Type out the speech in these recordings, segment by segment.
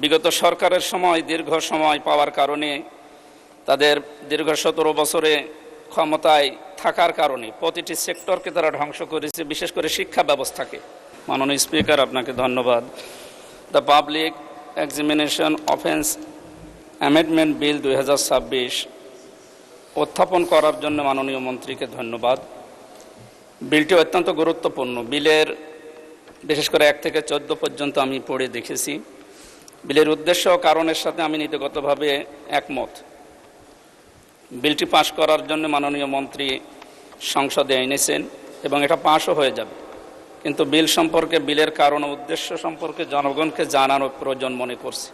বিগত সরকারের সময় দীর্ঘ সময় পাওয়ার কারণে তাদের দীর্ঘ 17 বছরে ক্ষমতায় থাকার কারণে প্রতিটি সেক্টরকে তারা ধ্বংস করেছে, বিশেষ করে শিক্ষা ব্যবস্থাকে। মাননীয় স্পিকার, আপনাকে ধন্যবাদ। The public examination offence amendment bill 2026 উত্থাপন করার জন্য মাননীয় মন্ত্রীকে ধন্যবাদ। বিলটি অত্যন্ত গুরুত্বপূর্ণ। বিলের বিশেষ করে 1 থেকে 14 পর্যন্ত আমি পড়ে দেখেছি। বিলের উদ্দেশ্য ও কারণের সাথে আমি নীতিগতভাবে একমত। বিলটি পাশ করার জন্য মাননীয় মন্ত্রী সংসদে এনেছেন এবং এটা পাশও হয়ে যাবে, কিন্তু বিল সম্পর্কে, বিলের কারণ ও উদ্দেশ্য সম্পর্কে জনগণকে জানানোর প্রয়োজন মনে করছি।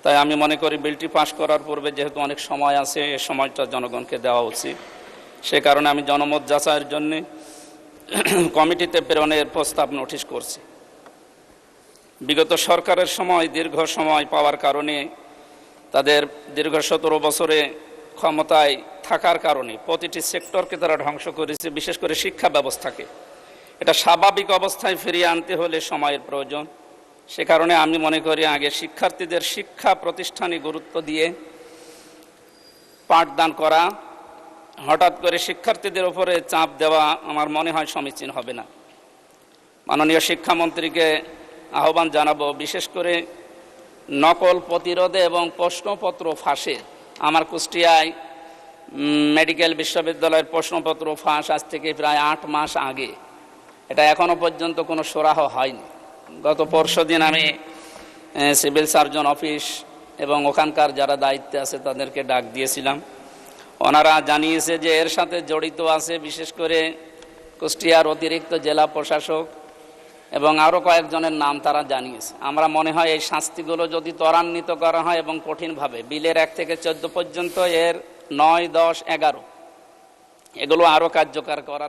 তাই আমি মনে করি বিলটি পাশ করার পূর্বে যেহেতু অনেক সময় আছে, এই সময়টা জনগণকে দেওয়া উচিত। সে কারণে আমি জনমত যাচাইয়ের জন্য কমিটিতে প্রেরণের প্রস্তাব নোটিশ করছি। বিগত সরকারের সময় দীর্ঘ সময় পাওয়ার কারণে তাদের দীর্ঘ 17 বছরে ক্ষমতায় থাকার কারণে প্রতিটি সেক্টরকে তারা ধ্বংস করেছে, বিশেষ করে শিক্ষা ব্যবস্থাকে। এটা স্বাভাবিক অবস্থায় ফিরিয়ে আনতে হলে সময়ের প্রয়োজন। সে কারণে আমি মনে করি আগে শিক্ষার্থীদের শিক্ষা প্রতিষ্ঠানে গুরুত্ব দিয়ে পাঠদান করা, হঠাৎ করে শিক্ষার্থীদের উপরে চাপ দেওয়া আমার মনে হয় সমীচীন হবে না। মাননীয় শিক্ষামন্ত্রীকে আহ্বান জানাবো, বিশেষ করে নকল প্রতিরোধে এবং প্রশ্নপত্র ফাঁসে। আমার কুষ্টিয়ায় মেডিকেল বিশ্ববিদ্যালয়ের প্রশ্নপত্র ফাঁস আজ থেকে প্রায় 8 মাস আগে। এটা এখনও পর্যন্ত কোনো সুরাহ হয়নি। গত পরশুদিন আমি সিভিল সার্জন অফিস এবং ওখানকার যারা দায়িত্বে আছে তাদেরকে ডাক দিয়েছিলাম। ওনারা জানিয়েছে যে এর সাথে জড়িত আছে বিশেষ করে কুষ্টিয়ার অতিরিক্ত জেলা প্রশাসক এবং আরও কয়েকজনের নাম তারা জানিয়েছে। আমরা মনে হয় এই শাস্তিগুলো যদি ত্বরান্বিত করা হয় এবং কঠিনভাবে, বিলের 1 থেকে 14 পর্যন্ত, এর 9, 10, 11 এগুলো আরও কার্যকর করা